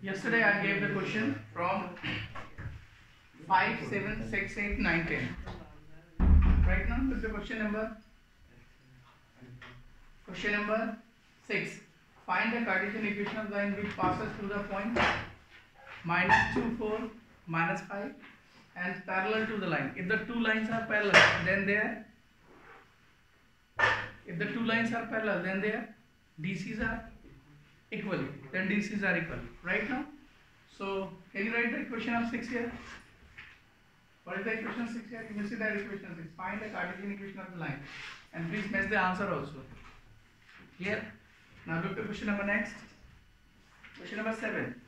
Yesterday I gave the question from 5, 7, 6, 8, 9, 10. Right now, with the question number 6. Find the Cartesian equation of the line which passes through the point -2, 4, -5 and parallel to the line. If the two lines are parallel, then their DCs are equal. Then DCs are equal. Right now. So can you write the equation of 6 here? What is the equation of 6 here? You will see that equation of 6. Find the Cartesian equation of the line. And please match the answer also. Here. Now look at question number next. Question number 7.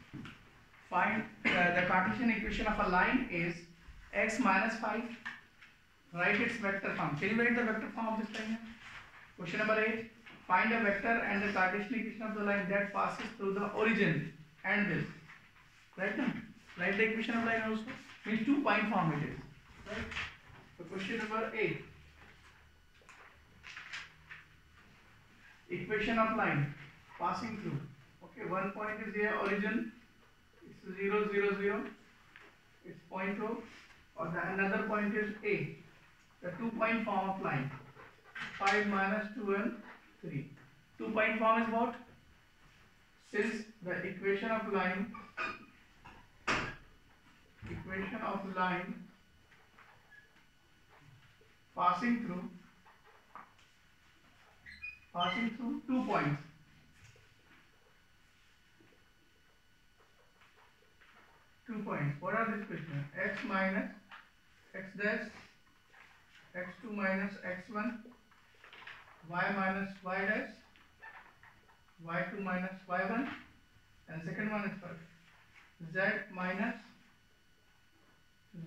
Find the Cartesian equation of a line is x minus 5. Write its vector form. Can you write the vector form of this line? Question number 8. Find a vector and the Cartesian equation of the line that passes through the origin and this. Right now? Write the equation of line also. Means 2-point form it is. Right? So question number 8. Equation of line passing through. Okay, one point is here origin. It's 0, 0, 0. It's point O. Or another point is A. The 2-point form of line. 5 minus 2 and 3. 2-point form is what? Since the equation of line passing through 2 points. What are these questions? X minus x dash, x2 minus x1, y minus y dash, y2 minus y1, and second one is what? Z minus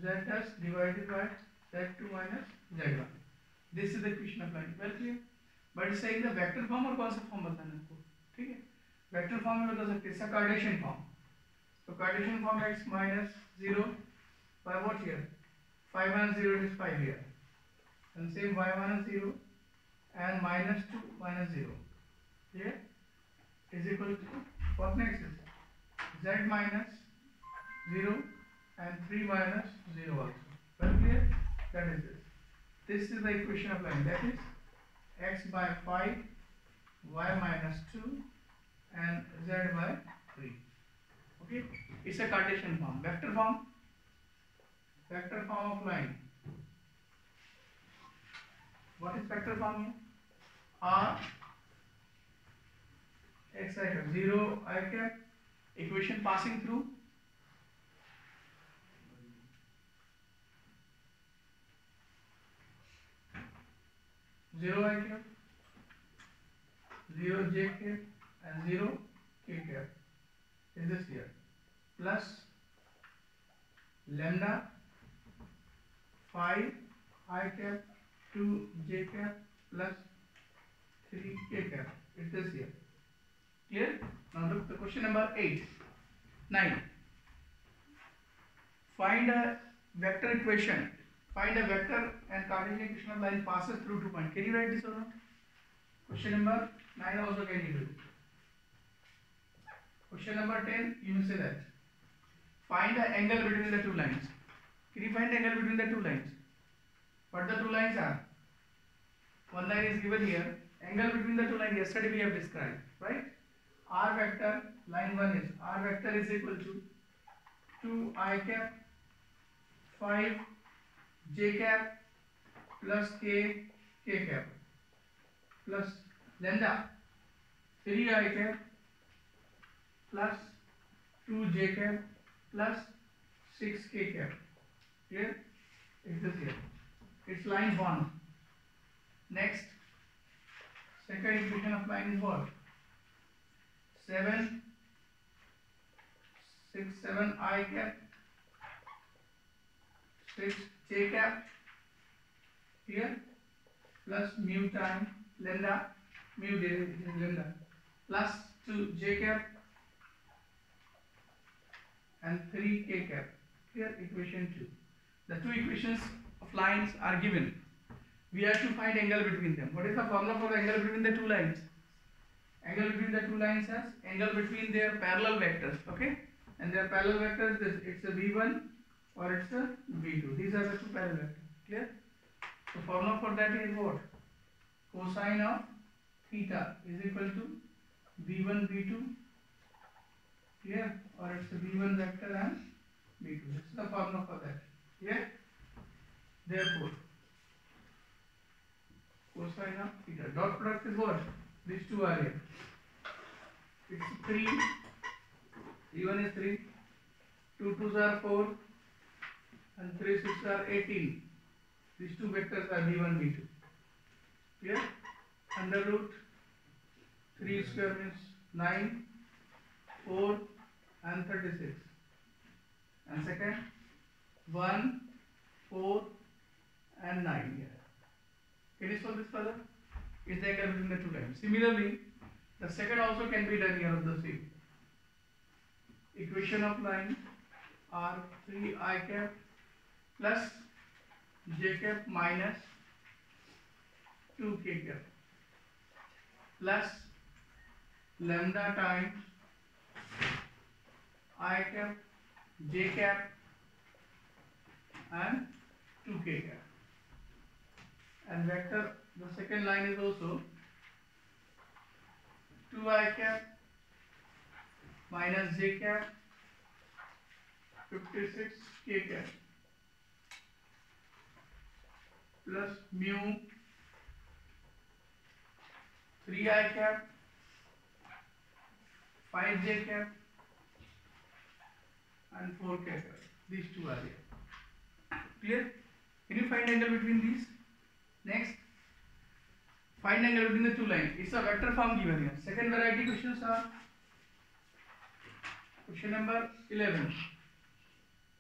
z dash divided by z2 minus z1. This is the equation of line. Well clear? But it's saying the vector form और कौन सा form बताना है आपको? ठीक है? Vector form में बता सकते हैं Cartesian form. So Cartesian form x minus 0 by what here? 5 minus 0 is 5 here. And same y minus 0 and minus 2 minus 0. Here is equal to what next is? Z minus 0 and 3 minus 0 also. Well clear? That is this. This is the equation of line. That is x by 5, y minus 2 and z by 3. Okay, it's a Cartesian form. Vector form of line. What is vector form here? R x I cap 0 I cap, equation passing through zero I cap, 0 j cap and 0 k cap. Is this here plus lambda 5 I cap 2 j cap plus 3 k cap. Is this here clear? Now look the question number 9. Find a vector equation. Find a vector and Cartesian equation of line passes through 2 points. Can you write this or not? Question number 9 also can you do it? Question number 10, you will say that. Find the angle between the two lines. Can you find the angle between the two lines? What the two lines are? One line is given here. Angle between the two lines, yesterday we have described, right? R vector, line 1 is, R vector is equal to 2 I cap 5 j cap plus k cap plus lambda 3 I cap plus 2 j cap plus 6 k cap. Here is this here. It's line 1. Next, second equation of line is what? 7 I cap 6 j cap here plus mu time lambda plus 2 j cap and 3 k cap. Here equation 2. The two equations of lines are given. We have to find angle between them. What is the formula for the angle between the two lines? Angle between the two lines is angle between their parallel vectors. Okay. and their parallel vectors, it's a v1 or it's a v2. These are the two parallel vectors. Clear? So formula for that is what? Cosine of theta is equal to v1 v2. Clear? Or it's a v1 vector and v2. This is the formula for that. Clear? Therefore, cosine of theta. Dot product is what? These two are here. It's 3. V1 is 3. 2 2s are 4. And 3 6 are 18. These two vectors are v1, v2. Clear? Under root 3 square means 9, 4 and 36. And second 1, 4 and 9 here. Can you solve this further? Is the angle between the two lines. Similarly, the second also can be done here of the same. Equation of line are 3i cap plus j cap minus 2k cap plus lambda times I cap, j cap and 2k cap. And vector, the second line is also 2i cap minus j cap 56k cap plus mu 3i cap 5j cap and 4k cap. These two are here. Clear? Can you find angle between these? Next, find angle between the two lines. It's a vector form given here. Second variety questions are question number 11.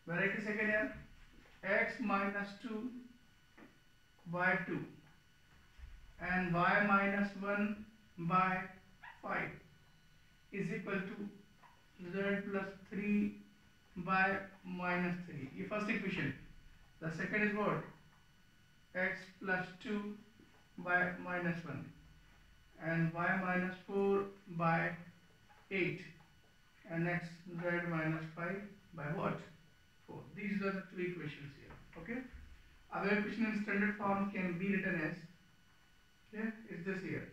Variety second here, x minus 2 by 2 and y minus 1 by 5 is equal to z plus 3 by minus 3. The first equation. The second is what? X plus 2 by minus 1 and y minus 4 by 8 and next z minus 5 by what? 4. These are the two equations here. Okay. Our equation in standard form can be written as, clear? Is this here?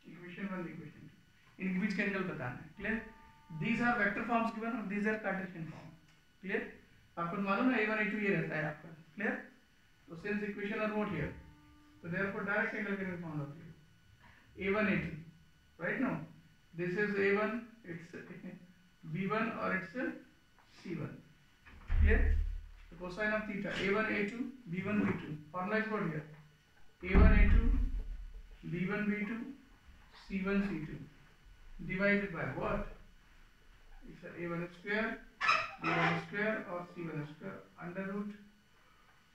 Equation 1, equation 2. In which angle बताना है? Clear? These are vector forms given or these are Cartesian form. Clear? आपको मालूम है a1 a2 ये रहता है आपका. Clear? So since equation are not here, so therefore direct angle can be found out here. a1 a2. Right now, this is a1. It's b1 or it's c1. Clear? The cosine of theta a1 a2 b1 b2. Formula is what here? a1 a2 b1 b2 c1 c2 divided by what? It's a1 square b1 square or c1 square under root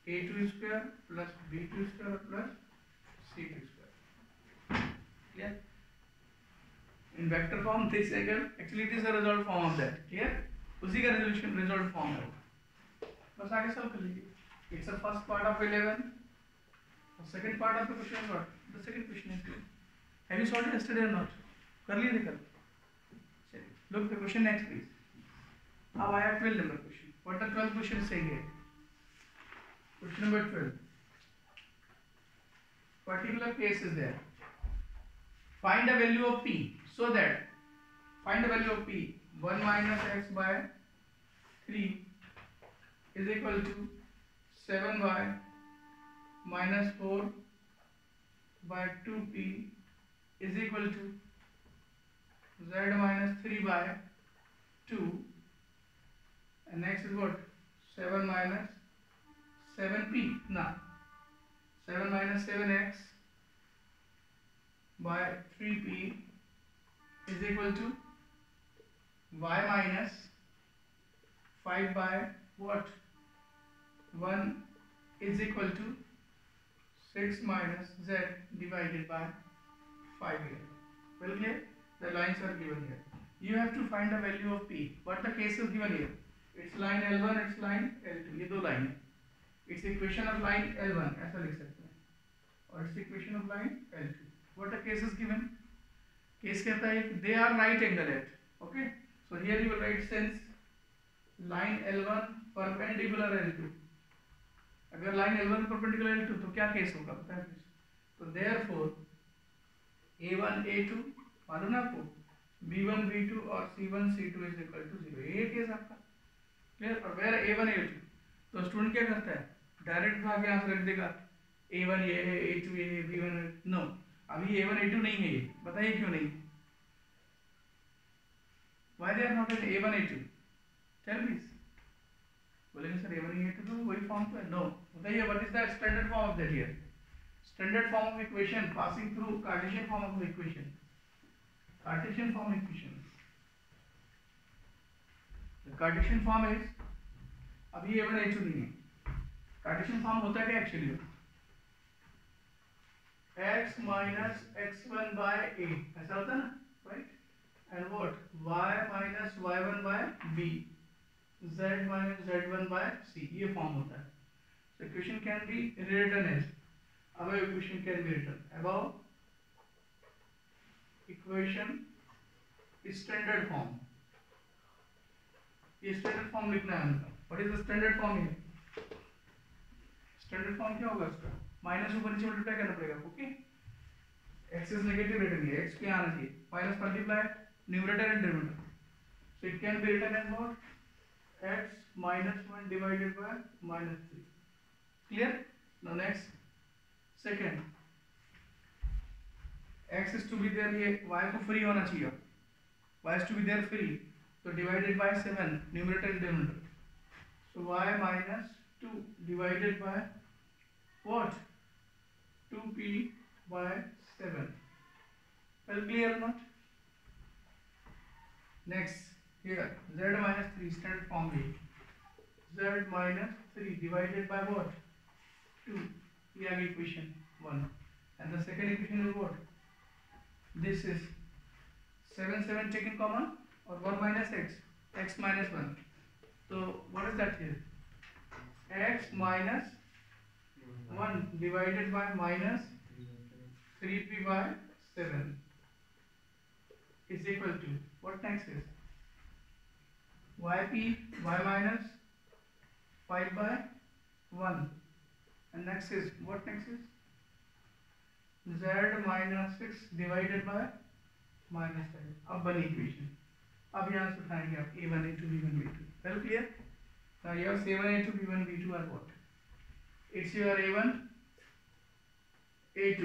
a2 square plus b2 square plus c2 square. Clear? In vector form this angle actually it is a resolved form of that. Clear? उसी का resolution resolved form है. बस आगे solve कर लीजिए. It's the first part of 11. The second part of the question is what? The second question is clear. Have you solved it yesterday or not? कर लिए थे कल. Look the question next please. अब आया 12 number question. What the 12th question is saying here? Question number 12. Particular case is there. Find the value of p so that find the value of p 1 minus x by 3 is equal to 7y minus 4 by 2p is equal to z minus 3 by 2 and next is what? 7 minus 7p. Now 7 minus 7x by 3p is equal to y minus 5 by what? 1 is equal to 6 minus z divided by 5 here. Well clear? The lines are given here. You have to find the value of p. What the case is given here? It's line L1, it's line L2. ये दो line है. It's equation of line L1 ऐसा लिख सकते हैं. और it's equation of line L2. What the case is given? Case कहता है they are right angle at. Okay. So here you will write since line L1 perpendicular L2, अगर line L1 perpendicular L2 तो क्या case होगा बताया please. तो therefore A1 A2 मालूम ना आपको, B1 B2 और C1 C2 is equal to 0, ये केस आपका क्लियर। और वेयर A1 A2, तो स्टूडेंट क्या करता है, डायरेक्ट भाग यहाँ से रख देगा A1 ये है, A2 ये है, B1 नो, अभी A1 A2 नहीं है, ये बताइए क्यों नहीं, why they are not in A1 A2, tell please। बोलेंगे सर A1 A2 तो वही फॉर्म तो है, नो, बताइए what is the standard form of that here, standard form of equation passing through Cartesian form of the equation, Cartesian form equation, the Cartesian form is, अभी A1 A2 नहीं है, Cartesian form होता है क्या actually, x minus x1 by a, ऐसा होता है ना, right, and what, y minus y1 by b, z minus z1 by c, ये फॉर्म होता है। So equation can be rewritten as, above equation can be written, above equation standard form, ये standard form लिखना है हमको। What is the standard form here, standard form क्या होगा इसका, माइनस ऊपर नीचे मल्टीप्लाई करना पड़ेगा, okay, x is negative return है, x क्या आना चाहिए, minus multiply numerator and denominator, so it can be written as what, x minus 1 divided by minus 3, clear। now next second, x is to be there, ये y को free होना चाहिए, y is to be there free, so divided by 7 numerator and denominator, so y minus 2 divided by what, 2p by 7, well clear or not। next here z minus 3 standard form है, z minus 3 divided by what, 2, ये आ गई equation 1, and the second equation is what, this is 7 taken common और 1 minus x minus 1, so what is that here, x minus 1 divided by minus 3p by 7 is equal to what, next is yp, y minus 5 by 1, and next is what, next is z minus 6 divided by minus 5, अब बनी equation. अब यहाँ से उठाएंगे आप a1 a2 b1 b2, well clear। now your a1 a2 b1 b2 are what, it's your a1 a2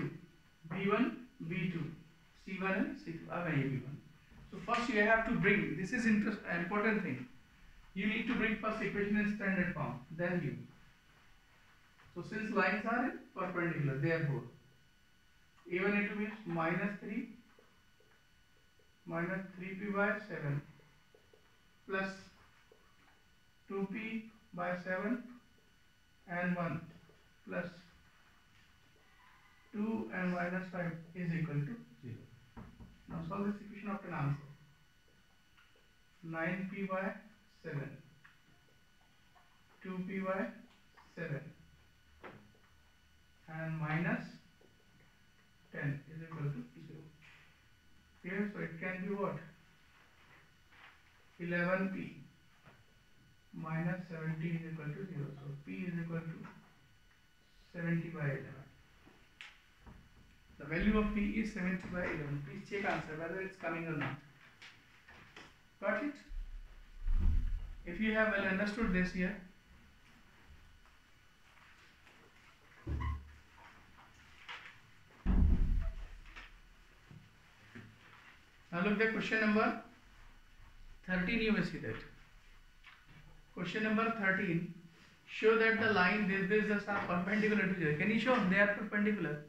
b1 b2 c1 and c2, अब है ये b1। so first you have to bring, this is important thing, you need to bring first equation in standard form, then you, so since lines are in perpendicular, therefore a1 a2 means minus 3p by 7 plus 2p by 7 and 1 plus 2 and minus 5 is equal to 0. Now solve this equation of an answer, 9p by 7, 2p by 7 and minus 10 is equal to 0. Here, so it can be what, 11p minus 70 is equal to 0. So p is equal to 70 by 11. The value of p is 70 by 11. Please check answer whether it's coming or not. Got it? If you have well understood this here, now look at question number 13. You will see that question number 13, show that the line this are perpendicular to 0. Can you show they are perpendicular,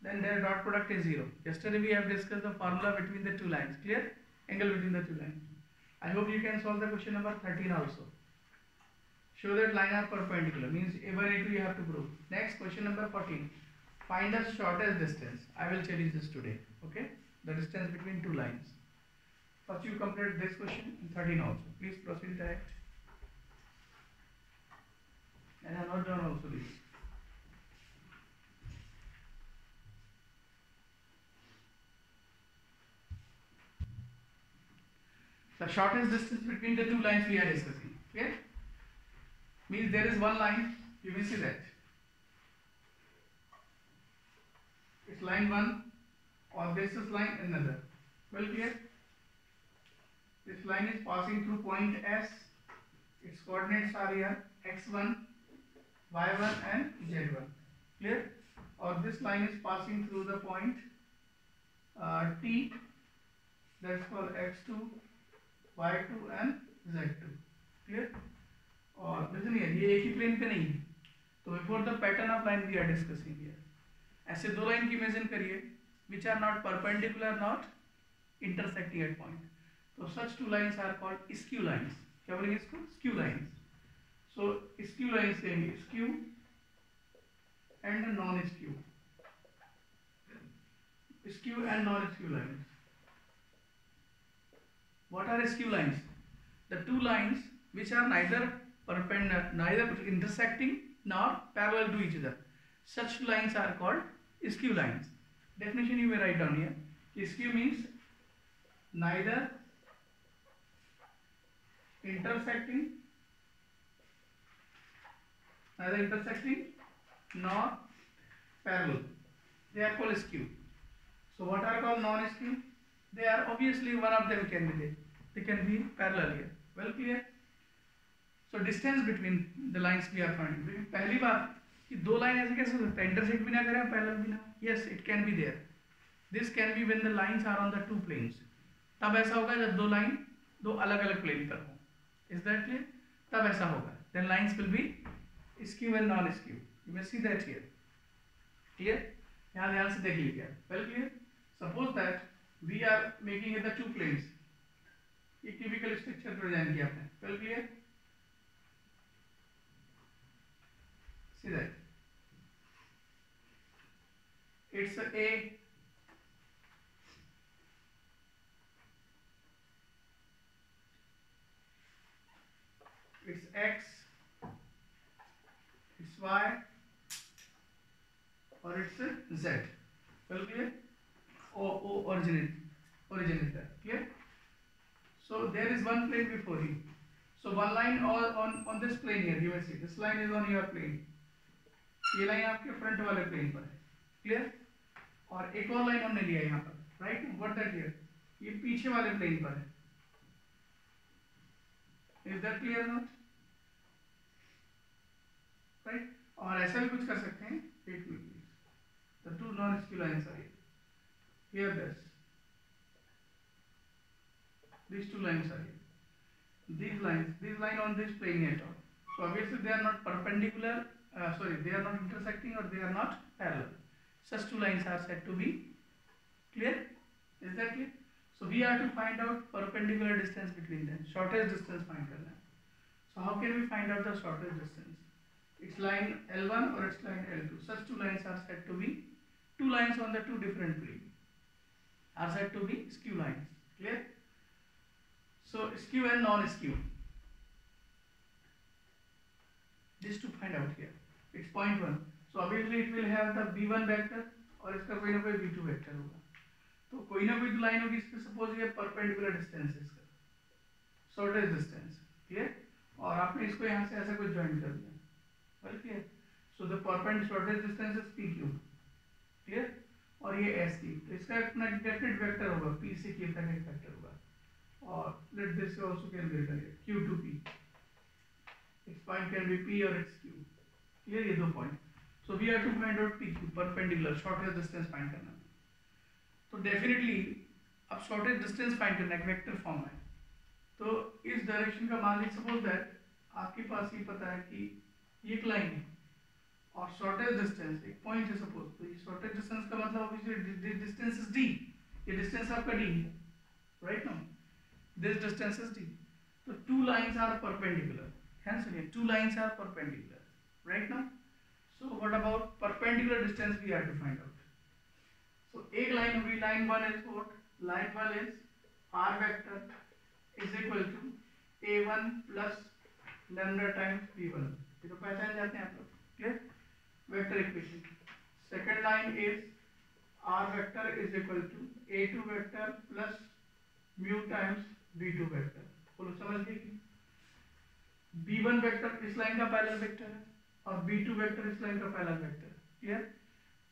then their dot product is 0. Yesterday we have discussed the formula between the two lines, clear, angle between the two lines. I hope you can solve the question number 13 also. Show that line are perpendicular, means a1 a2 you have to prove. Next question number 14, find the shortest distance. I will challenge this today, okay, the distance between two lines. First you complete this question in 13 also. Please proceed direct. And I have not done also this. The shortest distance between the two lines we are discussing. Clear? Means there is one line, you will see that it's line 1 or this is line another. Well clear? This line is passing through point S, its coordinates are here x1, y1 and z1. Clear? Or this line is passing through the point T, that's called x2, y2 and z2. Clear? और listen here, ये एक ही plane पे नहीं है, तो before the pattern of line we are discussing here. ऐसे दो line की इमेजिन करिए which are not perpendicular not intersecting at point, तो such two lines are called skew lines. क्या बोलेंगे इसको? Skew lines. So skew lines कहेंगे skew and non skew, skew and non skew lines. What are skew lines? The two lines which are neither perpendicular, neither intersecting nor parallel to each other. Such lines are called skew lines. Definition you may write down here. Skew means neither intersecting nor parallel. They are called skew. So what are called non-skew? They are obviously one of them can be there. They can be parallel here. Well clear? So distance between the lines we are finding. पहली बात कि दो line ऐसे कैसे हो सकता है? Intersect भी ना करें, पैरेलल भी ना। Yes, it can be there. This can be when the lines are on the two planes. तब ऐसा होगा जब दो लाइन दो अलग अलग प्लेन पर हो। Is that clear? तब ऐसा होगा. Then lines will be skew and non-skew. You may see that here. Clear? यहाँ ध्यान से देख लीजिए। Well clear? Suppose that we are making it the two planes. एक typical structure present किया आपने। Well clear? See that? It's a it's x, it's y, or it's a z. Well clear? Origin is there. Clear? So there is one plane before you. So one line on this plane here, you will see this line is on your plane. ये line आपके front वाले plane पर है। Clear? और एक और line हमने लिया यहाँ पर, राइट? What that here? ये पीछे वाले प्लेन पर है। Is that clear not? Right? और ऐसा भी कुछ कर सकते हैं, एक minute please. The two non skew lines are here this, these two lines are here, these line on this plane at all, so obviously they are not perpendicular, they are not intersecting or they are not parallel. Such two lines are said to be clear. Is that clear? So we have to find out perpendicular distance between them, shortest distance find करना है. So how can we find out the shortest distance? It's line L1 or it's line L2. Such two lines are said to be two lines on the two different planes are said to be skew lines. Clear? So skew and non-skew. This to find out here. It's point 1. So obviously it will have the b1 vector और इसका कोई ना कोई b2 vector होगा. तो कोई ना कोई लाइन होगी इसमें, सपोज ये परपेंडिकुलर डिस्टेंस है इसका, शॉर्टेस्ट डिस्टेंस. क्लियर? और आपने इसको यहाँ से ऐसा कुछ ज्वाइन कर दिया. Well clear? So the perpendicular shortest distance is pq. Clear? और ये एस की, तो इसका अपना डेफिनेट वेक्टर होगा, पी से क्यू तक एक वेक्टर होगा. और लेट दिस आल्सो कैलकुलेट करिए, Q to P. It's point can be P और इट्स क्यू. क्लियर? ये दो point. So we have to find out P Q, perpendicular shortest distance find करना. तो डेफिनेटली अब शॉर्टेस्ट डिस्टेंस फाइंड करना एक vector form है, तो इस डायरेक्शन का मान लीजिए सपोज दैट आपके पास ये पता है कि ये एक लाइन है और शॉर्टेस्ट डिस्टेंस एक पॉइंट है सपोज, तो ये शॉर्टेस्ट डिस्टेंस का मतलब ऑब्वियसली डिस्टेंस इज डी. ये डिस्टेंस आपका डी है, right? No, this distance is D. तो two lines are perpendicular. Hence सुनिए, two lines are perpendicular, right? No, so what about perpendicular distance we have to find out. सो एक line होगी, line 1 is what? Line 1 is r vector is equal to a1 plus lambda times b1. ये तो पहचान जाते हैं आप लोग. Clear? Vector equation. Second line is r vector is equal to a2 vector plus mu times b2 vector. बोलो समझ गए? b1 वेक्टर इस लाइन का पैरेलल वेक्टर है और b2 वेक्टर इस लाइन का पैरेलल वेक्टर है। क्लियर?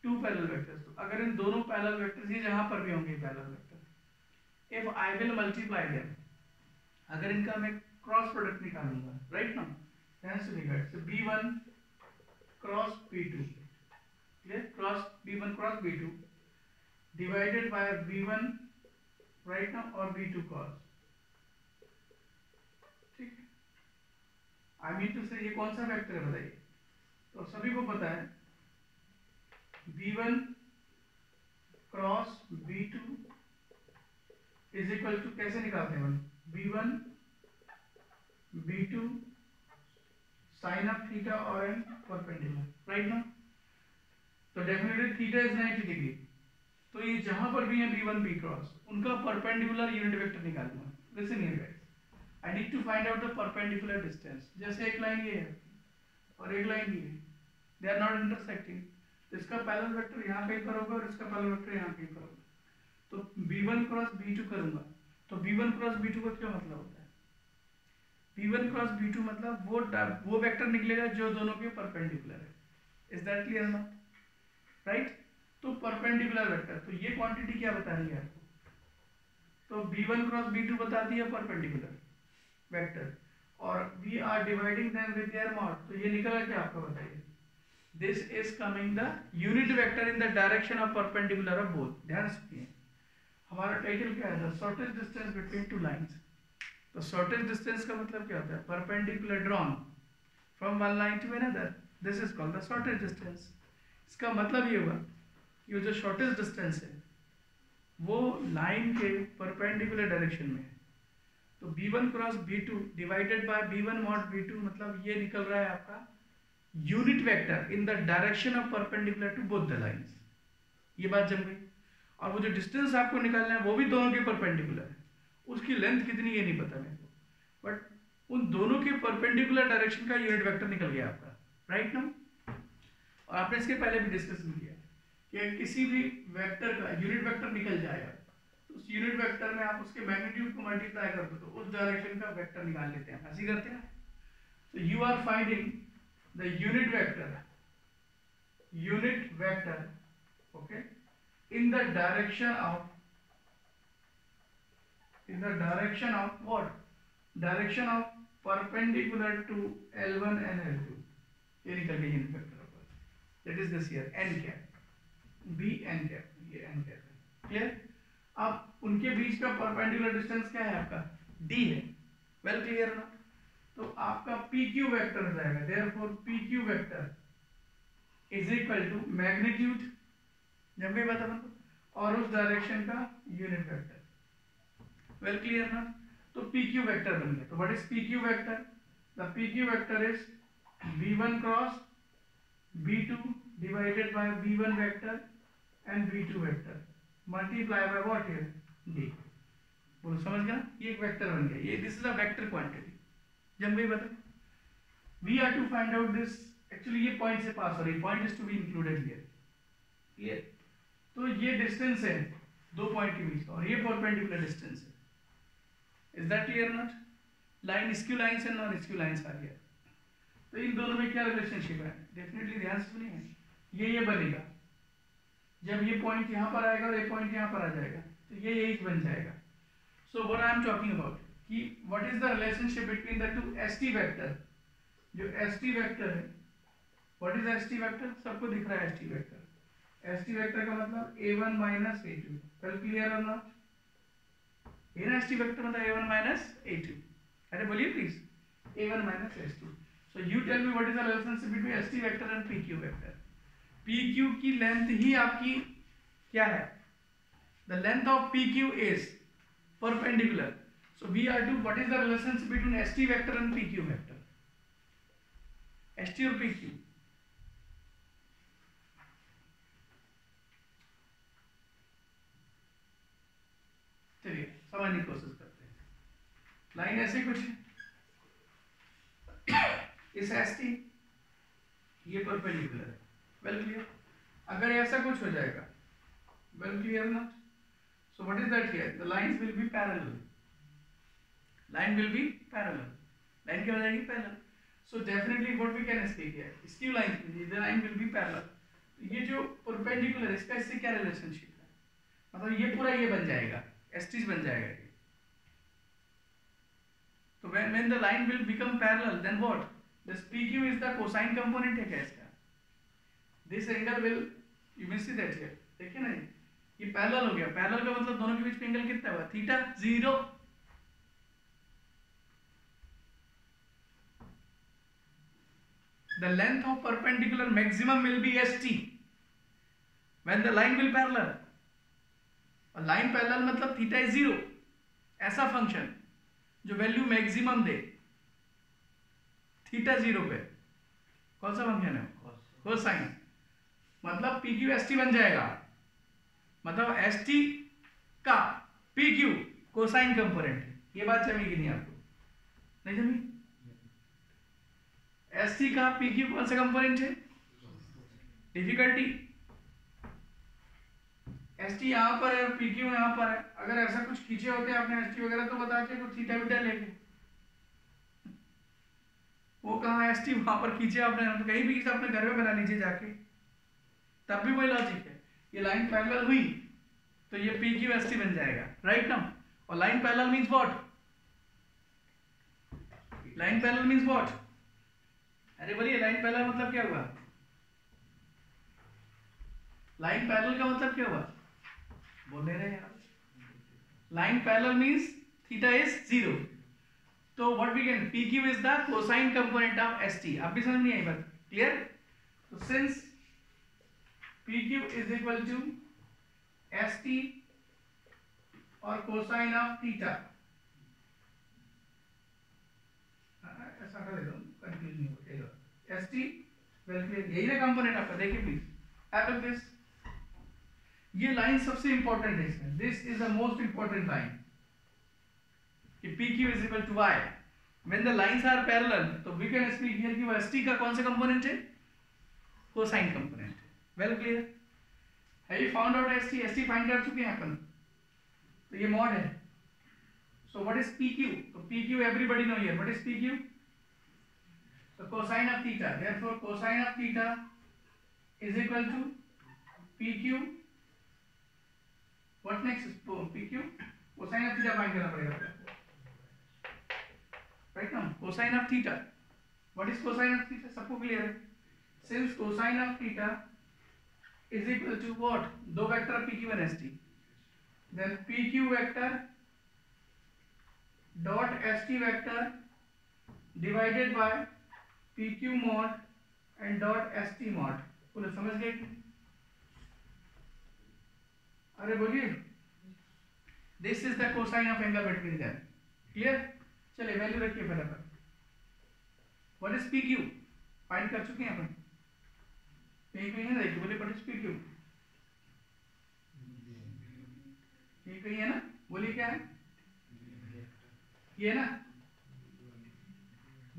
Two parallel vectors. तो अगर इन दोनों पैरेलल वेक्टर्स ये जहां पर भी होंगे parallel vector, if I will multiply them, अगर इनका मैं क्रॉस प्रोडक्ट निकालूंगा, राइट ना, ध्यान से देखिए, so b1 cross b2, clear, cross b1 cross b2 divided by b1, right ना, और b2 क्रॉस, ठीक है। आई मीन टू से ये कौन सा वेक्टर है बताइए? तो सभी को पता है b1 cross b2 is equal to, कैसे निकालते हैं हम, b1 b2 sine of theta और एन परपेंडिकुलर, राइट ना। तो डेफिनेटली थीटा इज 90 डिग्री, तो ये जहां पर भी है b1 b क्रॉस, उनका परपेंडिकुलर यूनिट वेक्टर निकालूंगा। Listen here guys, I need to find out the perpendicular distance. जैसे एक लाइन ये है और एक लाइन ये है, दे आर नॉट इंटरसेक्टिंग, तो इसका पैरेलल वेक्टर यहाँ कहीं पर होगा और इसका पैरेलल वेक्टर यहाँ कहीं पर होगा। तो b1 क्रॉस b2 करूंगा, तो b1 क्रॉस b2 का क्या मतलब होता है? b1 क्रॉस b2 मतलब वो वेक्टर निकलेगा जो दोनों के परपेंडिकुलर है। इज दैट क्लियर ना? राइट। तो परपेंडिकुलर वेक्टर, तो ये क्वांटिटी क्या बता रही है आपको? तो b1 क्रॉस b2 बताती है परपेंडिकुलर वेक्टर, और we are dividing them with their mod, तो ये निकला क्या आपका बताइए? This is coming the unit vector in the direction of perpendicular of both. ध्यान रखिए, हमारा टाइटल क्या है? The shortest distance between two lines. तो शॉर्टेस्ट डिस्टेंस का मतलब क्या होता है? Perpendicular drawn from one line to another, this is called the shortest distance. इसका मतलब ये हुआ कि जो शॉर्टेस्ट डिस्टेंस है वो लाइन के परपेंडिकुलर डायरेक्शन में है। तो b1 cross b2 divided by b1 mod b2, मतलब ये निकल रहा है आपका unit vector in the direction of perpendicular to both the lines. ये बात जम गई। और वो जो डिस्टेंस आपको निकालना है वो भी दोनों के परपेंडिकुलर है, उसकी लेंथ कितनी ये नहीं पता मेरे को, बट उन दोनों के परपेंडिकुलर डायरेक्शन का यूनिट वेक्टर निकल गया आपका, राइट ना। और आपने इसके पहले भी डिस्कशन किया कि किसी भी वेक्टर का यूनिट वेक्टर निकल जाएगा तो उस यूनिट वेक्टर में आप उसके मैग्नीट्यूड को मल्टीप्लाई कर दो तो उस डायरेक्शन का वेक्टर निकाल लेते हैं, ऐसे करते हैं। तो you are finding the unit vector okay in the direction of what? Direction of perpendicular to L1 and L2. ये निकल गई unit vector, that is this here n cap, b n cap, ये n cap है। Clear? अब उनके बीच का perpendicular distance क्या है आपका? d है। वेल क्लियर ना? तो आपका pq वेक्टर हो जाएगा, therefore pq vector is equal to magnitude, जब भी बता मतलब, और उस डायरेक्शन का यूनिट वेक्टर। वेल क्लियर ना? तो PQ वेक्टर बन गया। तो what is PQ vector? The PQ vector is B1 cross B2 divided by B1 vector and B2 vector multiply by what here? D। बोलो समझ गया? ये एक वेक्टर बन गया, ये this is a vector quantity. जब भी बता, we are to find out this, actually ये पॉइंट से पास हो रही, point is to be included here. Clear? तो ये डिस्टेंस है दो पॉइंट के बीच का और ये परपेंडिकुलर डिस्टेंस है। Is that clear not? Line skew lines and non skew lines आ गया। तो इन दोनों में क्या रिलेशनशिप है? डेफिनेटली ध्यान से सुनिए, ये बनेगा जब ये पॉइंट यहाँ पर आएगा और ये पॉइंट यहाँ पर आ जाएगा तो ये एक बन जाएगा। So what I am talking about कि what is the relationship between the two ST vector. जो ST वेक्टर है, व्हाट इज ST वेक्टर? सबको दिख रहा है ST वेक्टर। ST वेक्टर का मतलब A1 minus A2। Well clear और नॉट? ये ना ST वेक्टर मतलब A1 माइनस A2। अरे बोलिए please, A1 minus S2। So you tell me what is the relationship between ST vector and PQ vector. PQ की length ही आपकी क्या है? The length of PQ is perpendicular. So we are to what is the relationship between ST vector and PQ vector? ST और PQ, चलिए समझने की कोशिश करते हैं। लाइन ऐसे कुछ है, इस ST ये परपेंडिकुलर है। Well clear? अगर ऐसा कुछ हो जाएगा, well clear not? So what is that here? The lines will be parallel. Line will be parallel, line क्या हो जाएगी? Parallel. So definitely what we can speak here, skew line, the line will be parallel. ये जो perpendicular है इसका इससे क्या relationship है, मतलब ये पूरा ये बन जाएगा, ST बन जाएगा ये. तो when the line will become parallel, then what? This PQ is the cosine component है क्या इसका? This angle will, you may see that here. देखिए ना ये parallel हो गया. Parallel का मतलब दोनों के बीच में एंगल कितना हुआ? Theta 0. The length of perpendicular maximum will be ST when the line will parallel. और line parallel मतलब थीटा is 0. ऐसा फंक्शन जो वैल्यू मैक्सिमम दे थीटा 0 पे, कौन सा फंक्शन है? कोसाइन. मतलब PQ ST बन जाएगा, मतलब ST का PQ कोसाइन कंपोनेंट है. ये बात जमेगी नहीं आपको? नहीं जमी? ST का PQ कौन सा कंपोनेंट है? डिफिकल्टी. ST यहाँ पर है और PQ यहाँ पर है. अगर ऐसा कुछ खींचे होते आपने ST वगैरह तो बताते कुछ थीटा बीटा लेके. वो कहाँ ST वहां पर खींचे आपने, तो कहीं भी अपने घर में बना लीजिए जाके, तब भी वही लॉजिक है. ये लाइन पैरेलल हुई तो ये PQ ST बन जाएगा, राइट ना. और line parallel means what? Line parallel means what? अरे बोलिए, लाइन पैरेलल मतलब क्या हुआ? लाइन पैरेलल का मतलब क्या हुआ? बोल रहे हैं यार. Line parallel means theta is 0. तो what we can, PQ is the cosine component of ST. अब भी समझ नहीं आई बात? क्लियर? तो since PQ is equal to ST और कोसाइन ऑफ थीटा, ऐसा कर दो कंफ्यूज नहीं होगा. ST वेल क्लियर, यही ना कंपोनेंट आपका. देखिए प्लीज, एट ऑफ दिस ये लाइन सबसे इंपॉर्टेंट है इसमें. This is the most important line कि PQ is equal to Y when the lines are parallel. तो वी कैन स्पीक हियर कि वो ST का कौन सा कंपोनेंट है? Cosine component. Well clear. Have you found out ST? ST find कर चुके हैं अपन. तो ये मॉड है. So what is PQ? तो PQ everybody no here. What is PQ? तो cosine of theta. Therefore cosine of theta is equal to PQ. What next is PQ? Cosine of theta find करना पड़ेगा आपको, right ना. cosine of theta. What is cosine of theta? सबको clear है? Since cosine of theta is equal to what? दो vector PQ and ST. Then PQ vector dot ST vector divided by PQ mod and dot ST mod. बोलो समझ गए? अरे बोलिए. This is the cosine of angle between them. Clear? चलिए value रखिए पहले पर. What is PQ? फाइंड कर चुके हैं अपन. कहीं कहीं है ना, देखिए बोलिए व्हाट इज PQ? कहीं कहीं है ना, बोलिए क्या है? ये ना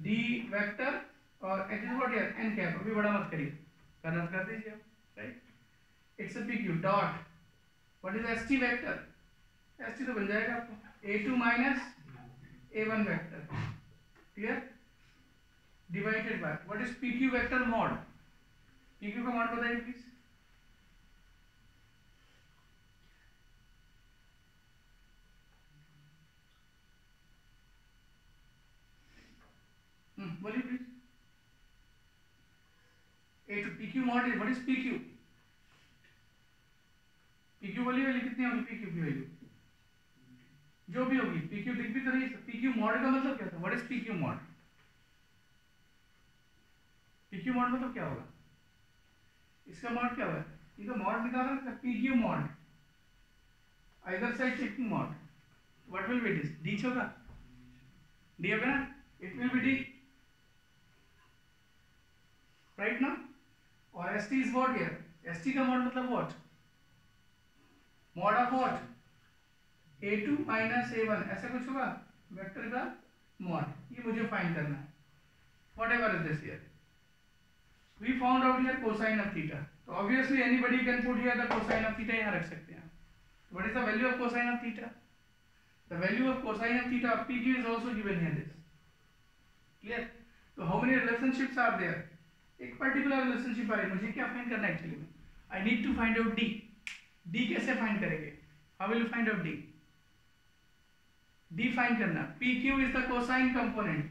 D वेक्टर और H इज व्हाट यार? n cap. अभी बड़ा मत करिए, करना कर दीजिए आप, right. It's a PQ dot what is ST vector? ST तो बन जाएगा आपको A2 minus A1 vector. Clear? Divided by what is PQ vector mod? PQ का मॉड बताइए प्लीज. बोलिए please. A2 PQ mod is what is PQ? PQ बोलिए value कितनी होगी? PQ की वैल्यू जो भी होगी, PQ दिख भी तो रही है. PQ मॉड का मतलब क्या था? What is PQ mod? PQ mod मतलब क्या होगा? इसका मॉड क्या होगा? ये तो मॉड निकाला था. PQ mod either side taking mod. What will be this? D होगा. D होगा ना. It will be D, right ना. और ST is what here? ST का मॉड मतलब what? Mod of what? A2 minus A1 ऐसा कुछ होगा वेक्टर का मॉड. ये मुझे फाइंड करना है. Whatever is this here. We found out here cosine of theta. तो obviously anybody can put here the cosine of theta. यहां रख सकते हैं. What is the value of cosine of theta? The value of cosine of theta PQ is also given here. This clear? तो तो how many relationships are there, एक particular relationship आ रही है, मुझे क्या फाइंड करना है एक्चुअली में, आई need to find out D. D कैसे फाइंड करेंगे, how will you find out D, D find करना, P Q is the cosine component,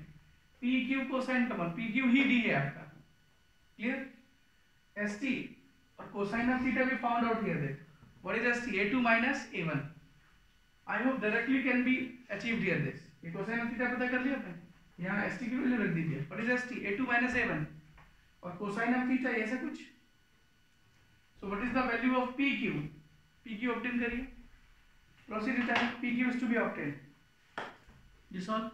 P Q cosine component, P Q ही डी है आपका, क्लियर, एस टी और cosine of theta भी found out here, देख what is S T, a2 minus a1, I hope directly can be achieved here this, ये cosine of theta पता कर लिया आपने, यहाँ एस टी की वैल्यू रख दीजिए, what is S T, a2 minus a1 और कोसाइन ऑफ थीटा ऐसा कुछ, so what is the value of P Q, P Q obtain करिए, proceed time, P Q is to be obtain, this all